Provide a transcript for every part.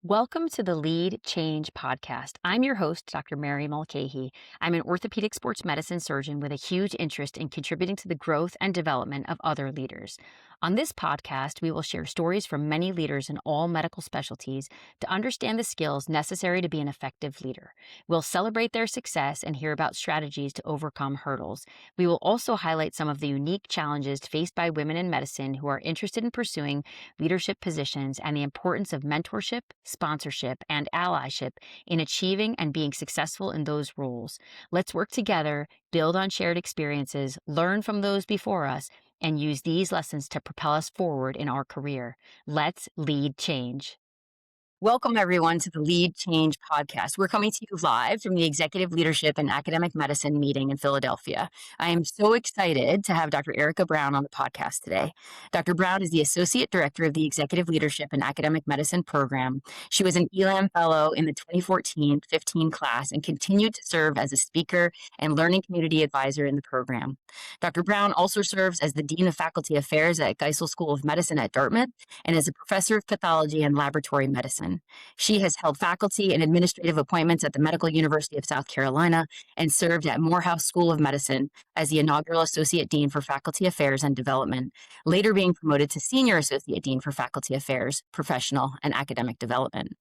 Welcome to the Lead Change podcast. I'm your host, Dr. Mary Mulcahy. I'm an orthopedic sports medicine surgeon with a huge interest in contributing to the growth and development of other leaders. On this podcast, we will share stories from many leaders in all medical specialties to understand the skills necessary to be an effective leader. We'll celebrate their success and hear about strategies to overcome hurdles. We will also highlight some of the unique challenges faced by women in medicine who are interested in pursuing leadership positions and the importance of mentorship, sponsorship, and allyship in achieving and being successful in those roles. Let's work together, build on shared experiences, learn from those before us, and use these lessons to propel us forward in our career. Let's lead change. Welcome, everyone, to the Lead Change podcast. We're coming to you live from the Executive Leadership and Academic Medicine meeting in Philadelphia. I am so excited to have Dr. Erika Brown on the podcast today. Dr. Brown is the Associate Director of the Executive Leadership and Academic Medicine program. She was an ELAM Fellow in the 2014-15 class and continued to serve as a speaker and learning community advisor in the program. Dr. Brown also serves as the Dean of Faculty Affairs at Geisel School of Medicine at Dartmouth and is a professor of pathology and laboratory medicine. She has held faculty and administrative appointments at the Medical University of South Carolina and served at Morehouse School of Medicine as the inaugural Associate Dean for Faculty Affairs and Development, later being promoted to Senior Associate Dean for Faculty Affairs, Professional, and Academic Development.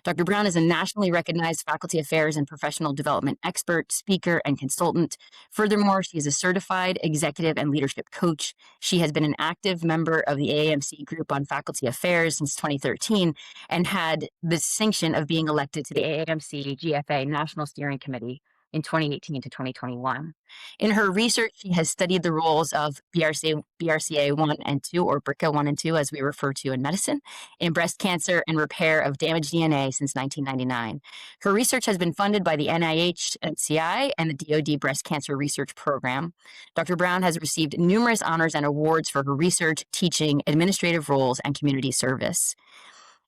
Dr. Brown is a nationally recognized faculty affairs and professional development expert, speaker, and consultant. Furthermore, she is a certified executive and leadership coach. She has been an active member of the AAMC Group on Faculty Affairs since 2013 and had the distinction of being elected to the AAMC GFA National Steering Committee in 2018 to 2021. In her research, she has studied the roles of BRCA 1 and 2, or BRCA 1 and 2, as we refer to in medicine, in breast cancer and repair of damaged DNA since 1999. Her research has been funded by the NIH, NCI, and the DoD Breast Cancer Research Program. Dr. Brown has received numerous honors and awards for her research, teaching, administrative roles, and community service.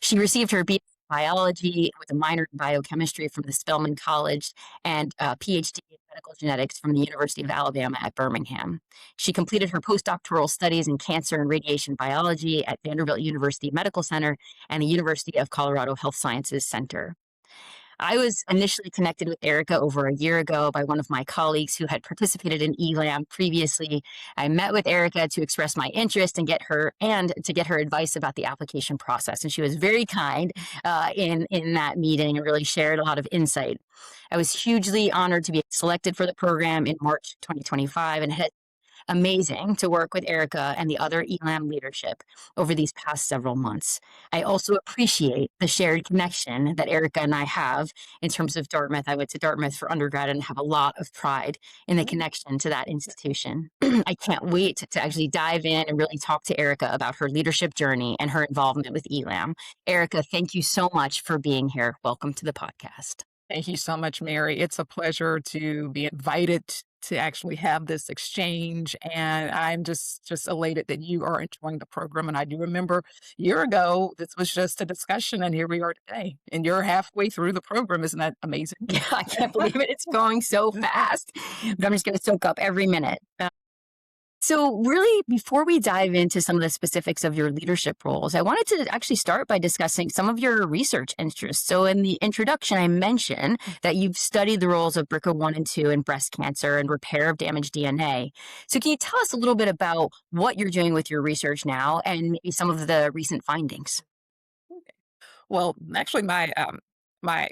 She received her BS biology with a minor in biochemistry from the Spelman College and a PhD in medical genetics from the University of Alabama at Birmingham. She completed her postdoctoral studies in cancer and radiation biology at Vanderbilt University Medical Center and the University of Colorado Health Sciences Center. I was initially connected with Erika over a year ago by one of my colleagues who had participated in ELAM previously. I met with Erika to express my interest and to get her advice about the application process. And she was very kind in that meeting and really shared a lot of insight. I was hugely honored to be selected for the program in March 2025 and had amazing to work with Erika and the other ELAM leadership over these past several months. I also appreciate the shared connection that Erika and I have in terms of Dartmouth. I went to Dartmouth for undergrad and have a lot of pride in the connection to that institution. I can't wait to actually dive in and really talk to Erika about her leadership journey and her involvement with ELAM. Erika, thank you so much for being here. Welcome to the podcast. Thank you so much, Mary. It's a pleasure to be invited to actually have this exchange, and I'm just elated that you are enjoying the program. And I do remember a year ago, this was just a discussion, and here we are today. And you're halfway through the program. Isn't that amazing? Yeah, I can't believe it. It's going so fast. But I'm just going to soak up every minute. So really, before we dive into some of the specifics of your leadership roles, I wanted to actually start by discussing some of your research interests. So in the introduction, I mentioned that you've studied the roles of BRCA 1 and 2 in breast cancer and repair of damaged DNA. So can you tell us a little bit about what you're doing with your research now and maybe some of the recent findings? Well, actually, my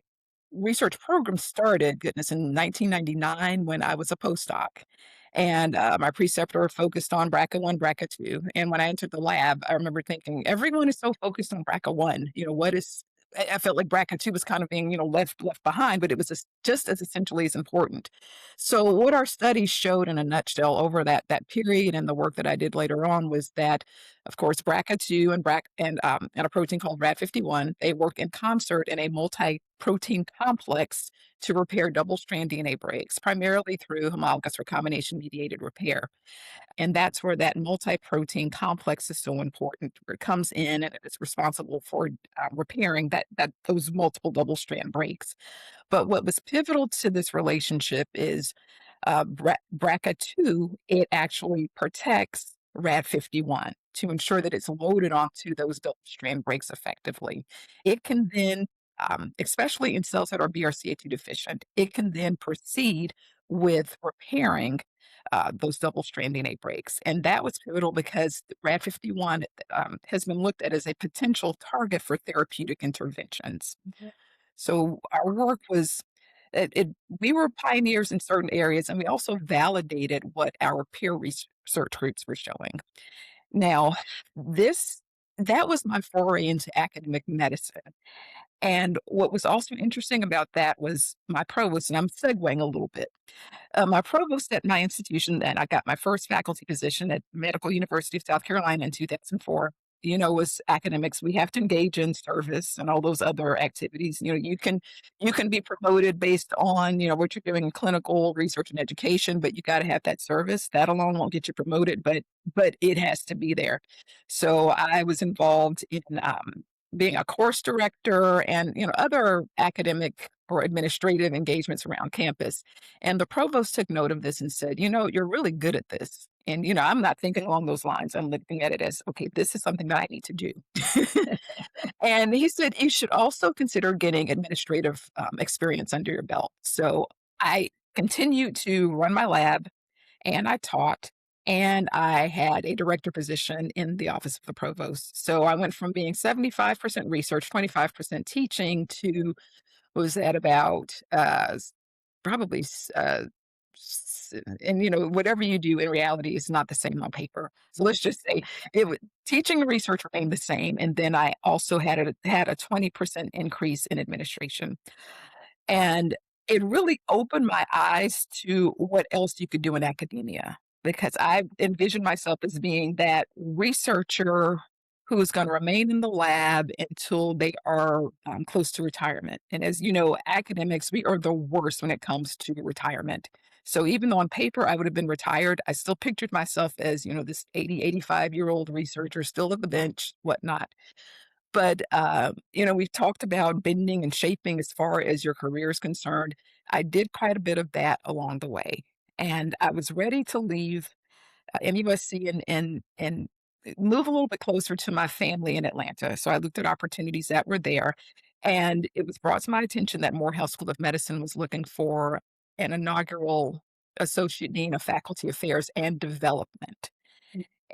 research program started, goodness, in 1999 when I was a postdoc. And my preceptor focused on BRCA 1, BRCA 2. And when I entered the lab, I remember thinking, everyone is so focused on BRCA 1. What is, I felt like BRCA 2 was kind of being, left behind, but it was just as essentially as important. So what our studies showed in a nutshell over that period and the work that I did later on was that, of course, BRCA 2 and and a protein called RAD51, they work in concert in a multi-protein complex to repair double-strand DNA breaks, primarily through homologous recombination mediated repair. And that's where that multi-protein complex is so important, where it comes in and it's responsible for repairing those multiple double-strand breaks. But what was pivotal to this relationship is BRCA2, it actually protects RAD51. to ensure that it's loaded onto those double strand breaks effectively. It can then, especially in cells that are BRCA2 deficient, it can then proceed with repairing those double strand DNA breaks. And that was pivotal because RAD51 has been looked at as a potential target for therapeutic interventions. So our work was we were pioneers in certain areas, and we also validated what our peer research groups were showing. Now, this that was my foray into academic medicine. And what was also interesting about that was my provost, and I'm segueing a little bit. My provost at my institution, and I got my first faculty position at Medical University of South Carolina in 2004, was academics. We have to engage in service and all those other activities. You can be promoted based on, what you're doing in clinical research and education, but you got to have that service. That alone won't get you promoted, but it has to be there. So I was involved in being a course director and other academic or administrative engagements around campus. And the provost took note of this and said, you're really good at this. And, I'm not thinking along those lines. I'm looking at it as, okay, this is something that I need to do. And he said, you should also consider getting administrative experience under your belt. So I continued to run my lab and I taught. And I had a director position in the office of the provost. So I went from being 75% research, 25% teaching to was that about probably and whatever you do in reality is not the same on paper. So let's just say teaching and research remained the same, and then I also had a 20% increase in administration, and it really opened my eyes to what else you could do in academia because I envisioned myself as being that researcher who is going to remain in the lab until they are close to retirement. And as you know, academics, we are the worst when it comes to retirement. So even though on paper I would have been retired, I still pictured myself as, this 80, 85-year-old researcher still at the bench, whatnot. But, we've talked about bending and shaping as far as your career is concerned. I did quite a bit of that along the way. And I was ready to leave MUSC and move a little bit closer to my family in Atlanta. So I looked at opportunities that were there. And it was brought to my attention that Morehouse School of Medicine was looking for an inaugural associate dean of faculty affairs and development.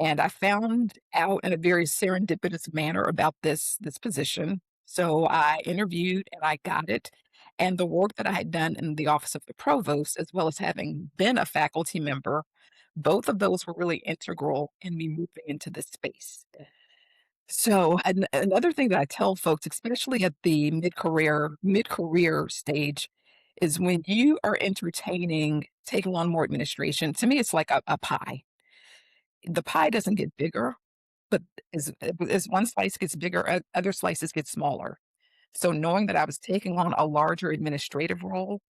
And I found out in a very serendipitous manner about this position. So I interviewed and I got it. And the work that I had done in the office of the provost, as well as having been a faculty member, both of those were really integral in me moving into this space. So another thing that I tell folks, especially at the mid-career stage, is when you are entertaining taking on more administration, to me, it's like a pie. The pie doesn't get bigger, but as one slice gets bigger, other slices get smaller. So knowing that I was taking on a larger administrative role,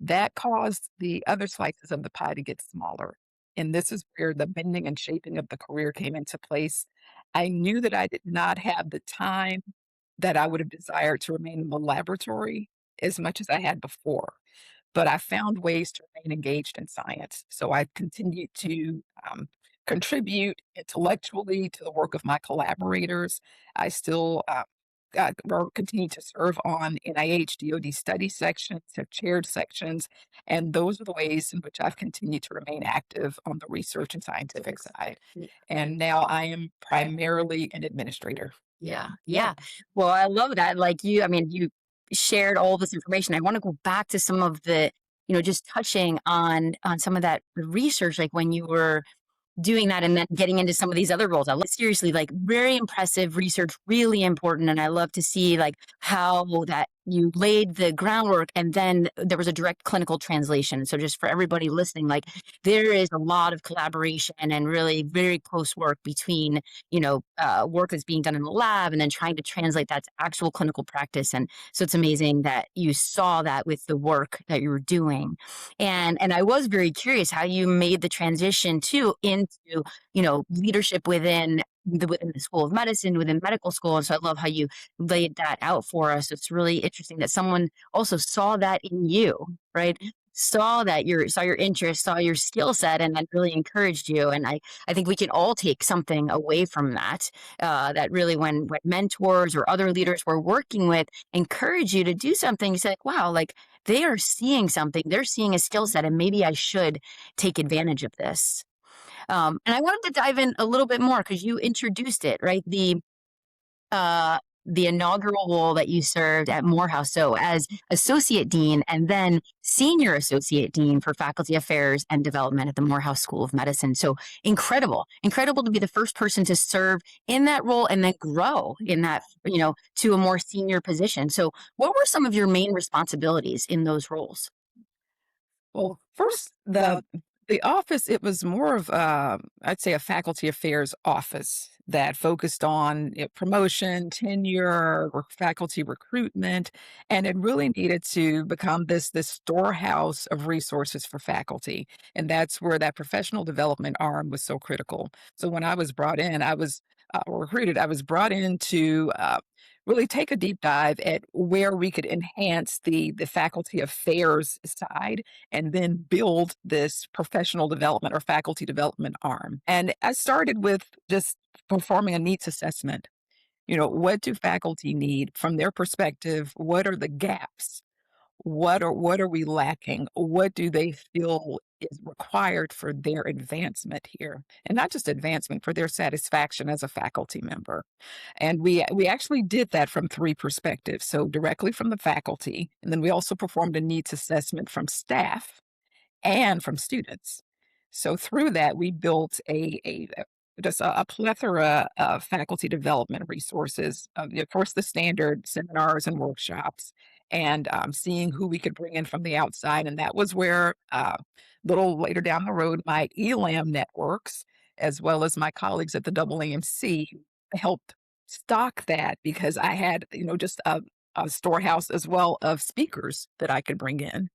that caused the other slices of the pie to get smaller. And this is where the bending and shaping of the career came into place. I knew that I did not have the time that I would have desired to remain in the laboratory as much as I had before. But I found ways to remain engaged in science. So I continued to contribute intellectually to the work of my collaborators. I still or continue to serve on NIH DoD study sections, have chaired sections, and those are the ways in which I've continued to remain active on the research and scientific side. And now I am primarily an administrator. Yeah. Yeah. Well, I love that. Like you shared all this information. I want to go back to some of the, just touching on some of that research, like when you were doing that and then getting into some of these other roles. I love seriously, like very impressive research, really important. And I love to see like how that you laid the groundwork and then there was a direct clinical translation. So just for everybody listening, like there is a lot of collaboration and really very close work between, work that's being done in the lab and then trying to translate that to actual clinical practice. And so it's amazing that you saw that with the work that you were doing. And I was very curious how you made the transition into, leadership within the School of Medicine, within medical school. And so I love how you laid that out for us. It's really interesting that someone also saw that in you, right? saw your interest, saw your skill set, and then really encouraged you. And I think we can all take something away from that. That really, when mentors or other leaders we're working with encourage you to do something, you say, like, wow, like they are seeing something, they're seeing a skill set, and maybe I should take advantage of this. And I wanted to dive in a little bit more because you introduced it, right? Uh, the inaugural role that you served at Morehouse. So, as associate dean and then senior associate dean for faculty affairs and development at the Morehouse School of Medicine. So, incredible to be the first person to serve in that role and then grow in that, to a more senior position. So, what were some of your main responsibilities in those roles? Well, first, the office, it was more of, I'd say a faculty affairs office that focused on promotion, tenure, faculty recruitment, and it really needed to become this storehouse of resources for faculty. And that's where that professional development arm was so critical. So when I was brought in, I was recruited. I was brought in to really take a deep dive at where we could enhance the faculty affairs side and then build this professional development or faculty development arm. And I started with just performing a needs assessment. What do faculty need from their perspective? What are the gaps? What are we lacking? What do they feel is required for their advancement here? And not just advancement, for their satisfaction as a faculty member. And we actually did that from 3 perspectives. So directly from the faculty, and then we also performed a needs assessment from staff and from students. So through that, we built a plethora of faculty development resources. Of course, the standard seminars and workshops, and seeing who we could bring in from the outside. And that was where, little later down the road, my ELAM networks, as well as my colleagues at the AAMC, helped stock that because I had, just a storehouse as well of speakers that I could bring in.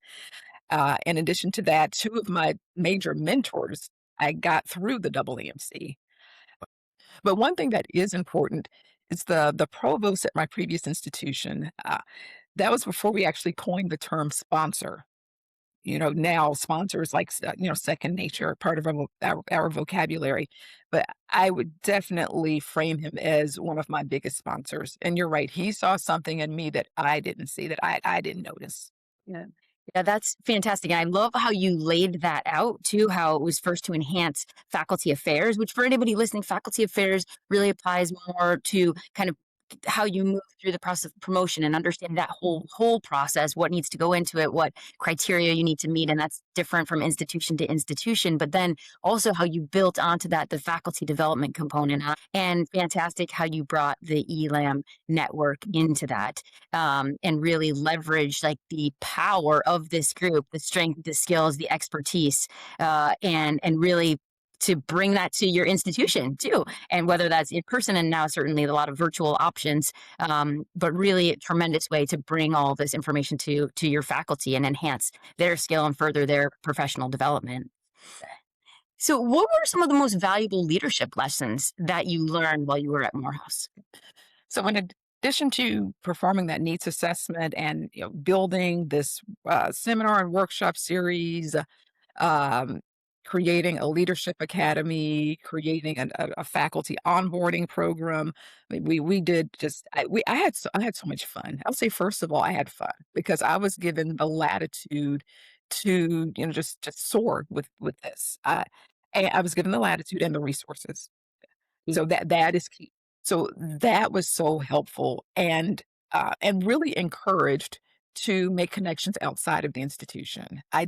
In addition to that, 2 of my major mentors I got through the AAMC. But one thing that is important is the provost at my previous institution, that was before we actually coined the term sponsor. Now sponsor is like, second nature, part of our vocabulary. But I would definitely frame him as one of my biggest sponsors. And you're right, he saw something in me that I didn't see, that I didn't notice. Yeah. Yeah, that's fantastic. And I love how you laid that out too, how it was first to enhance faculty affairs, which for anybody listening, faculty affairs really applies more to kind of how you move through the process of promotion and understand that whole process, what needs to go into it, what criteria you need to meet. And that's different from institution to institution. But then also how you built onto that the faculty development component. And fantastic how you brought the ELAM network into that, and really leverage like the power of this group, the strength, the skills, the expertise, and really to bring that to your institution too. And whether that's in person and now certainly a lot of virtual options, but really a tremendous way to bring all this information to your faculty and enhance their skill and further their professional development. So, what were some of the most valuable leadership lessons that you learned while you were at Morehouse? So in addition to performing that needs assessment and building this seminar and workshop series, um, creating a leadership academy, creating a faculty onboarding program. We did just I had so much fun. I'll say first of all, I had fun because I was given the latitude to just soar with this. I was given the latitude and the resources, so that is key. So that was so helpful and really encouraged to make connections outside of the institution. I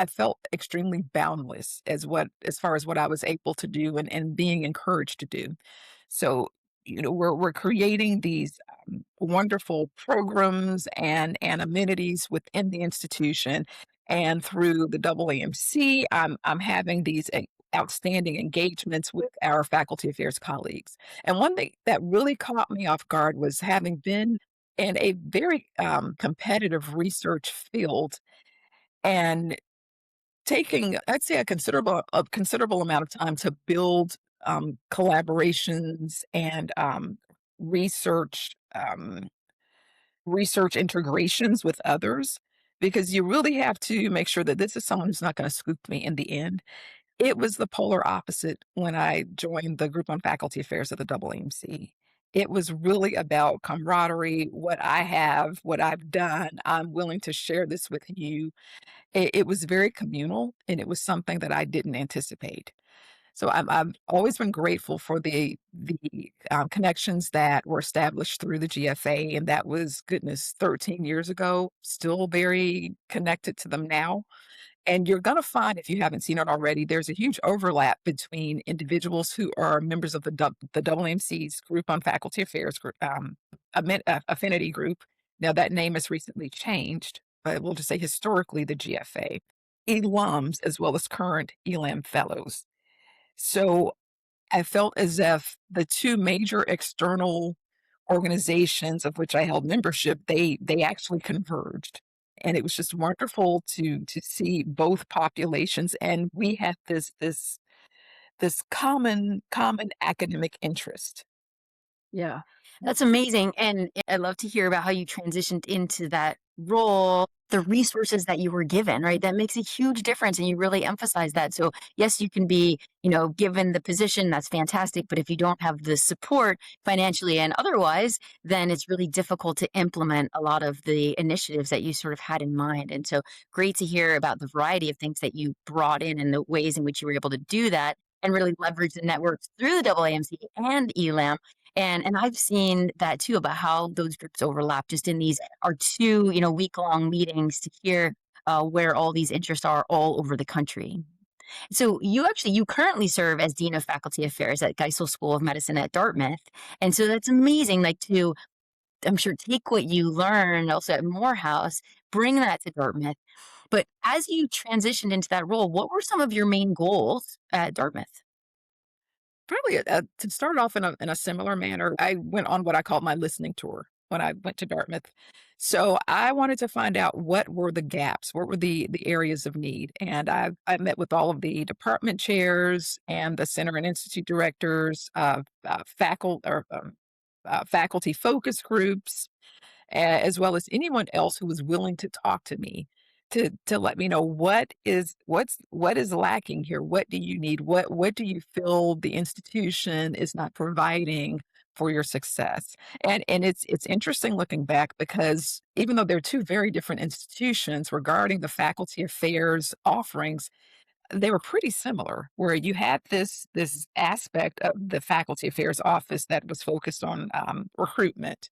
felt extremely boundless as far as what I was able to do and being encouraged to do. So, we're creating these wonderful programs and amenities within the institution. And through the AAMC, I'm having these outstanding engagements with our faculty affairs colleagues. And one thing that really caught me off guard was having been in a very competitive research field and taking, I'd say, a considerable amount of time to build collaborations and research research integrations with others. because you really have to make sure that this is someone who's not gonna scoop me in the end. It was the polar opposite when I joined the group on faculty affairs at the AAMC. It was really about camaraderie, what I have, what I've done. I'm willing to share this with you. It was very communal, and it was something that I didn't anticipate. So I've always been grateful for the connections that were established through the GFA, and that was, goodness, 13 years ago. Still very connected to them now. And you're gonna find, if you haven't seen it already, there's a huge overlap between individuals who are members of the AAMC's Group on Faculty Affairs group, affinity group. Now that name has recently changed, but we'll just say historically the GFA, ELAMs, as well as current ELAM fellows. So I felt as if the 2 major external organizations of which I held membership, they actually converged. And it was just wonderful to see both populations, and we had this common academic interest. Yeah. That's amazing. And I love to hear about how you transitioned into that role, the resources that you were given, right? That makes a huge difference. And you really emphasize that. So, yes, you can be, given the position, that's fantastic. But if you don't have the support financially and otherwise, then it's really difficult to implement a lot of the initiatives that you sort of had in mind. And so, great to hear about the variety of things that you brought in and the ways in which you were able to do that and really leverage the networks through the AAMC and ELAM and I've seen that too about how those groups overlap just in these our 2, week-long meetings to hear, where all these interests are all over the country. So you currently serve as Dean of Faculty Affairs at Geisel School of Medicine at Dartmouth. And so that's amazing, like to, I'm sure, take what you learn also at Morehouse, bring that to Dartmouth. But as you transitioned into that role, what were some of your main goals at Dartmouth? Probably, to start off in a similar manner, I went on what I called my listening tour when I went to Dartmouth. So I wanted to find out what were the gaps, what were the areas of need, and I met with all of the department chairs and the center and institute directors, faculty focus groups, as well as anyone else who was willing to talk to me to let me know what is lacking here. What do you need? What do you feel the institution is not providing for your success? And it's interesting looking back, because even though they're 2 very different institutions regarding the faculty affairs offerings, they were pretty similar, where you had this aspect of the faculty affairs office that was focused on recruitment,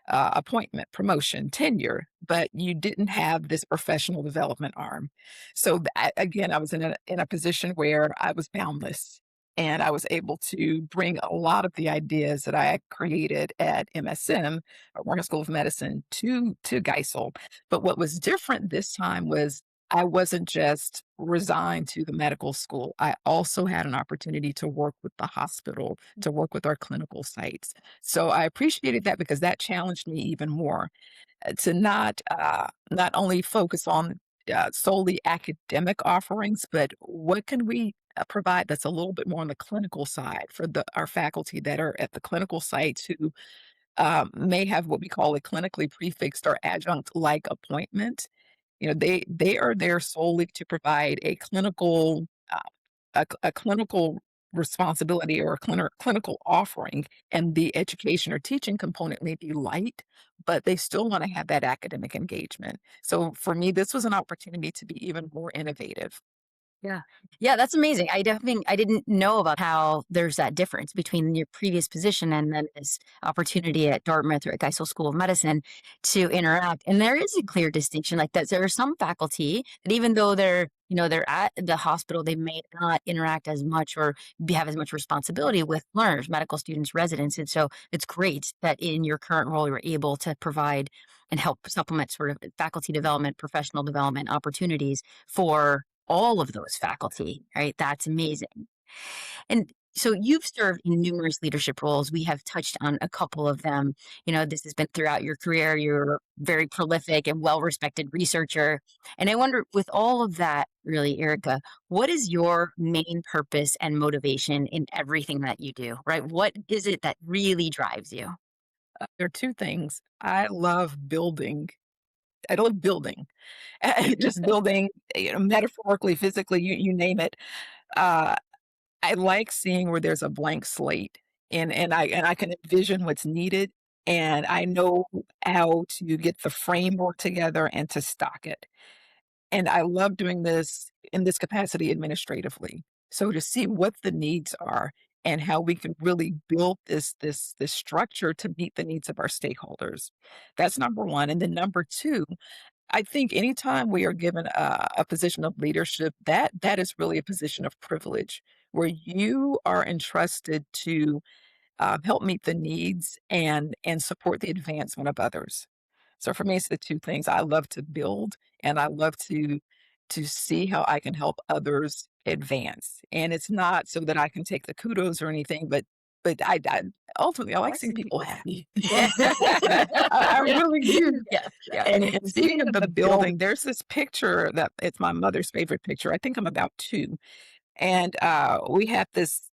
appointment, promotion, tenure, but you didn't have this professional development arm. So again, I was in a position where I was boundless, and I was able to bring a lot of the ideas that I had created at MSM, or Morehouse School of Medicine, to Geisel. But what was different this time was I wasn't just resigned to the medical school. I also had an opportunity to work with the hospital, to work with our clinical sites. So I appreciated that, because that challenged me even more, to not only focus on solely academic offerings, but what can we provide that's a little bit more on the clinical side for our faculty that are at the clinical sites, who may have what we call a clinically prefixed or adjunct like appointment. They are there solely to provide a clinical responsibility, or a clinical offering, and the education or teaching component may be light, but they still wanna have that academic engagement. So for me, this was an opportunity to be even more innovative. Yeah. Yeah, that's amazing. I didn't know about how there's that difference between your previous position and then this opportunity at Dartmouth or at Geisel School of Medicine to interact. And there is a clear distinction like that. There are some faculty that even though they're at the hospital, they may not interact as much or have as much responsibility with learners, medical students, residents. And so it's great that in your current role, you're able to provide and help supplement sort of faculty development, professional development opportunities for all of those faculty, right? That's amazing. And so you've served in numerous leadership roles. We have touched on a couple of them. This has been throughout your career. You're a very prolific and well respected researcher. And I wonder, with all of that, really, Erica, what is your main purpose and motivation in everything that you do, right? What is it that really drives you? There are 2 things. I love building I love building, just building, metaphorically, physically, you name it. Uh, I like seeing where there's a blank slate and I can envision what's needed, and I know how to get the framework together and to stock it. And I love doing this in this capacity administratively. So to see what the needs are and how we can really build this structure to meet the needs of our stakeholders. That's number one. And then number two, I think anytime we are given a position of leadership, that is really a position of privilege where you are entrusted to help meet the needs and support the advancement of others. So for me, it's the 2 things. I love to build, and I love to see how I can help others advance. And it's not so that I can take the kudos or anything, but I ultimately, I like seeing people happy. Yeah. I really do. Yeah, yeah. And speaking of the building, there's this picture that it's my mother's favorite picture. I think I'm about 2. And, we had this,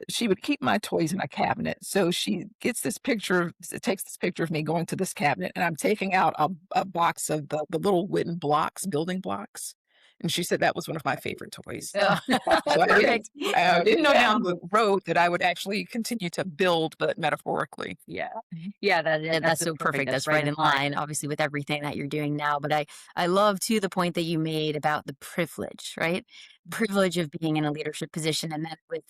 she would keep my toys in a cabinet. So she gets this picture takes this picture of me going to this cabinet, and I'm taking out a box of the little wooden blocks, building blocks. And she said that was one of my favorite toys. Oh, So perfect. I didn't know down the road that I would actually continue to build, but metaphorically. Yeah. Mhm. Yeah, that's so perfect. That's right in line, obviously, with everything that you're doing now. But I love too the point that you made about the privilege, right? Privilege of being in a leadership position, and then with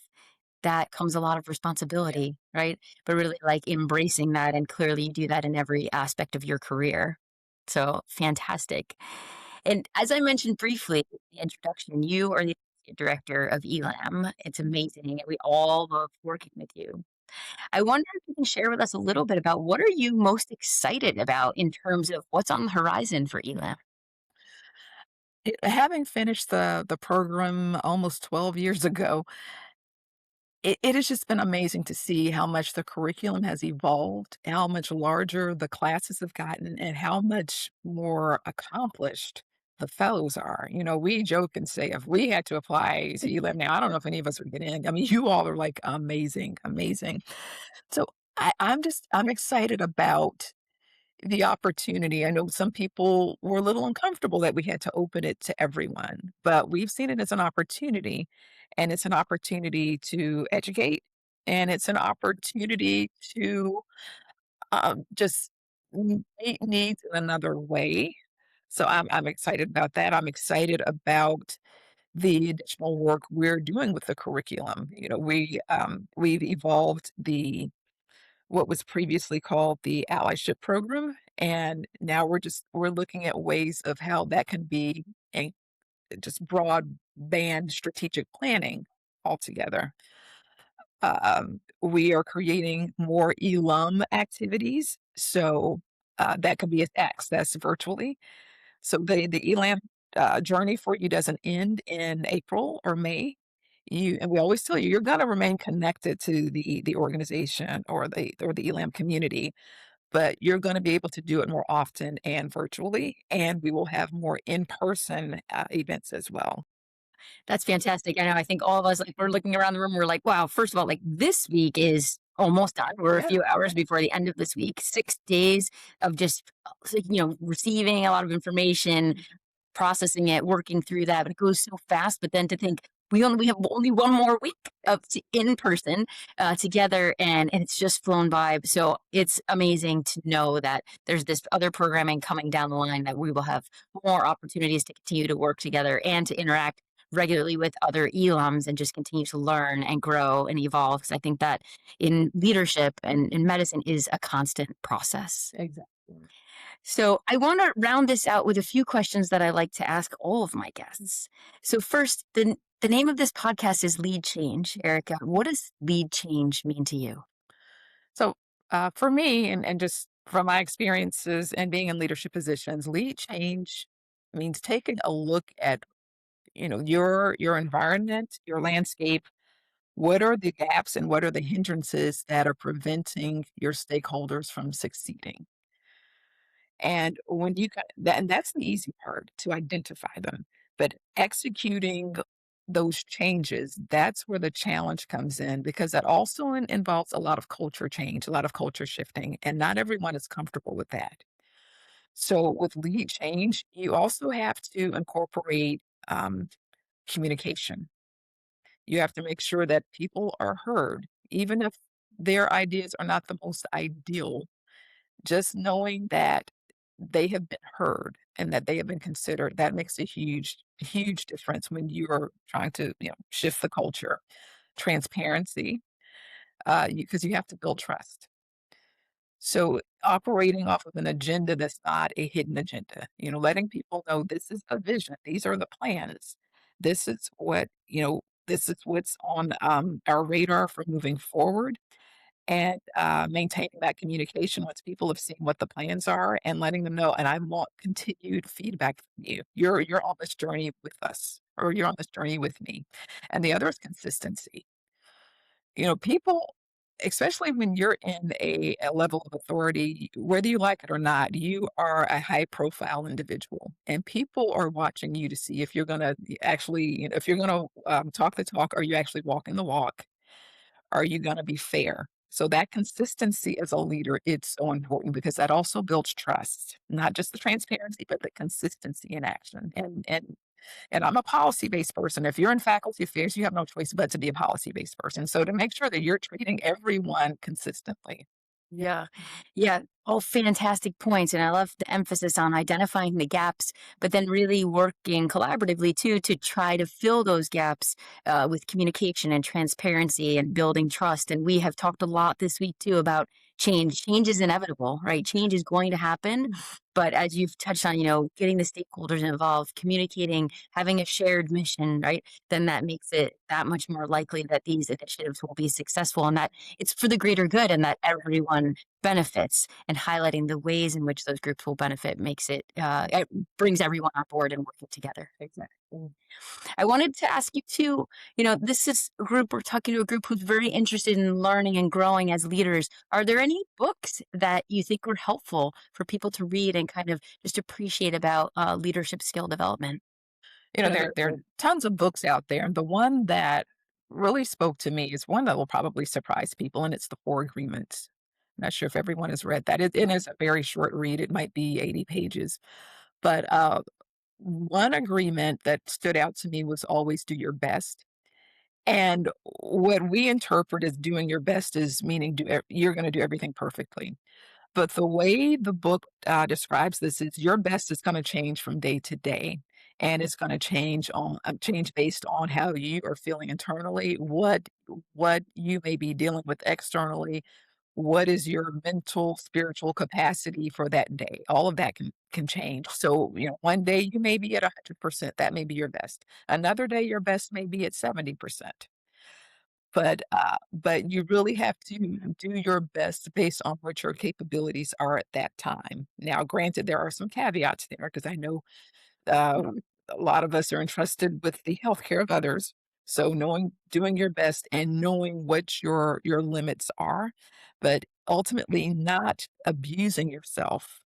that comes a lot of Yeah. responsibility, right? But really like embracing that, and clearly you do that in every aspect of your career. So fantastic. And as I mentioned briefly in the introduction, you are the Associate Director of ELAM. It's amazing, and we all love working with you. I wonder if you can share with us a little bit about what are you most excited about in terms of what's on the horizon for ELAM? Having finished the program almost 12 years ago, it has just been amazing to see how much the curriculum has evolved, how much larger the classes have gotten, and how much more accomplished the fellows are. We joke and say if we had to apply to ULM now, I don't know if any of us would get in. I mean, you all are like amazing, amazing. So I'm excited about the opportunity. I know some people were a little uncomfortable that we had to open it to everyone, but we've seen it as an opportunity, and it's an opportunity to educate, and it's an opportunity to just meet needs in another way. So I'm excited about that. I'm excited about the additional work we're doing with the curriculum. We've evolved the what was previously called the allyship program, and now we're looking at ways of how that can be a just broadband strategic planning altogether. We are creating more ELUM activities, so that could be accessed virtually. So the ELAM journey for you doesn't end in April or May. And we always tell you you're going to remain connected to the organization or the ELAM community, but you're going to be able to do it more often and virtually, and we will have more in person events as well. That's fantastic. I know I think all of us, like, we're looking around the room, we're like, wow, first of all, like this week is almost done. We're a Yeah. few hours before the end of this week, 6 days of just, receiving a lot of information, processing it, working through that, but it goes so fast. But then to think we have only one more week of in person together, and it's just flown by. So it's amazing to know that there's this other programming coming down the line that we will have more opportunities to continue to work together and to interact regularly with other ELUMs and just continue to learn and grow and evolve. Because I think that in leadership and in medicine is a constant process. Exactly. So I want to round this out with a few questions that I like to ask all of my guests. So first, the name of this podcast is Lead Change. Erica, what does lead change mean to you? So for me, and just from my experiences and being in leadership positions, lead change means taking a look at your environment, your landscape. What are the gaps and what are the hindrances that are preventing your stakeholders from succeeding? And when you got that, and that's the easy part to identify them, but executing those changes, that's where the challenge comes in because that also involves a lot of culture change, a lot of culture shifting, and not everyone is comfortable with that. So with lead change, you also have to incorporate communication. You have to make sure that people are heard, even if their ideas are not the most ideal. Just knowing that they have been heard and that they have been considered, that makes a huge, huge difference when you are trying to, shift the culture. Transparency, because you have to build trust. So operating off of an agenda that's not a hidden agenda, letting people know this is a vision, these are the plans, this is this is what's on our radar for moving forward, and maintaining that communication once people have seen what the plans are and letting them know. And I want continued feedback from you. You're on this journey with us, or you're on this journey with me. And the other is consistency. People, especially when you're in a level of authority, whether you like it or not, you are a high profile individual, and people are watching you to see if you're going to actually, if you're going to talk the talk, are you actually walking the walk? Are you going to be fair? So that consistency as a leader, it's so important because that also builds trust, not just the transparency, but the consistency in action. And I'm a policy-based person. If you're in faculty affairs, you have no choice but to be a policy-based person. So to make sure that you're treating everyone consistently. Yeah. Yeah. All fantastic points. And I love the emphasis on identifying the gaps, but then really working collaboratively too to try to fill those gaps with communication and transparency and building trust. And we have talked a lot this week too about change. Change is inevitable, right? Change is going to happen. But as you've touched on, getting the stakeholders involved, communicating, having a shared mission, right? Then that makes it that much more likely that these initiatives will be successful and that it's for the greater good and that everyone benefits, and highlighting the ways in which those groups will benefit makes it brings everyone on board and working together. Exactly. I wanted to ask you too, this is a group, we're talking to a group who's very interested in learning and growing as leaders. Are there any books that you think were helpful for people to read and kind of just appreciate about leadership skill development? There are tons of books out there. And the one that really spoke to me is one that will probably surprise people, and it's The Four Agreements. I'm not sure if everyone has read that. It is a very short read. It might be 80 pages. But one agreement that stood out to me was always do your best. And what we interpret as doing your best is meaning you're going to do everything perfectly. But the way the book describes this is your best is going to change from day to day, and it's going to change based on how you are feeling internally, what you may be dealing with externally, what is your mental, spiritual capacity for that day. All of that can change. So one day you may be at 100%. That may be your best. Another day your best may be at 70%. But you really have to do your best based on what your capabilities are at that time. Now, granted, there are some caveats there because I know a lot of us are entrusted with the healthcare of others. So doing your best and knowing what your limits are, but ultimately not abusing yourself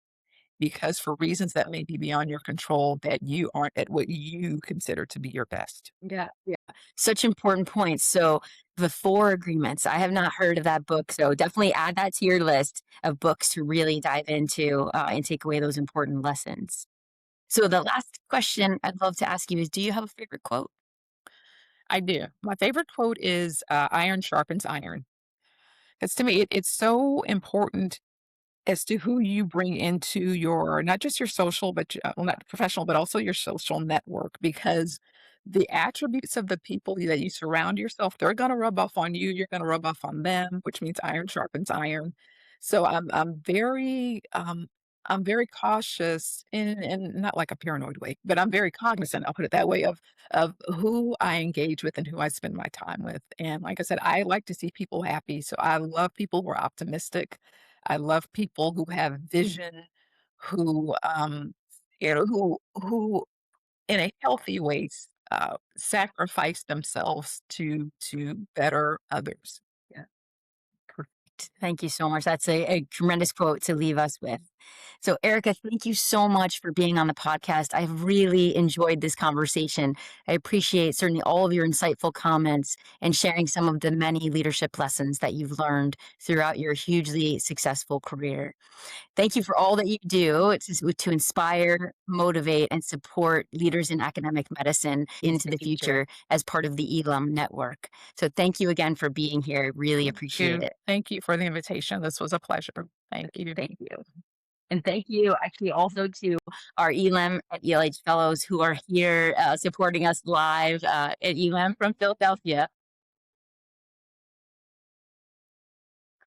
because for reasons that may be beyond your control, that you aren't at what you consider to be your best. Yeah, yeah. Such important points. So, the Four Agreements. I have not heard of that book, so definitely add that to your list of books to really dive into and take away those important lessons. So, the last question I'd love to ask you is, do you have a favorite quote? I do. My favorite quote is iron sharpens iron. Because to me, it's so important as to who you bring into your not just your social, but well, not professional, but also your social network, because the attributes of the people that you surround yourself, they're going to rub off on you. You're going to rub off on them, which means iron sharpens iron. So I'm very cautious in not like a paranoid way, but I'm very cognizant. I'll put it that way of who I engage with and who I spend my time with. And like I said, I like to see people happy. So I love people who are optimistic. I love people who have vision, who who in a healthy ways sacrifice themselves to better others. Yeah. Thank you so much. That's a tremendous quote to leave us with. So, Erica, thank you so much for being on the podcast. I've really enjoyed this conversation. I appreciate certainly all of your insightful comments and sharing some of the many leadership lessons that you've learned throughout your hugely successful career. Thank you for all that you do to inspire, motivate, and support leaders in academic medicine into the future as part of the ELAM network. So, thank you again for being here. Really appreciate it. Thank you for the invitation. This was a pleasure. Thank you. Thank you. And thank you actually also to our ELAM at ELH fellows who are here supporting us live at ELAM from Philadelphia.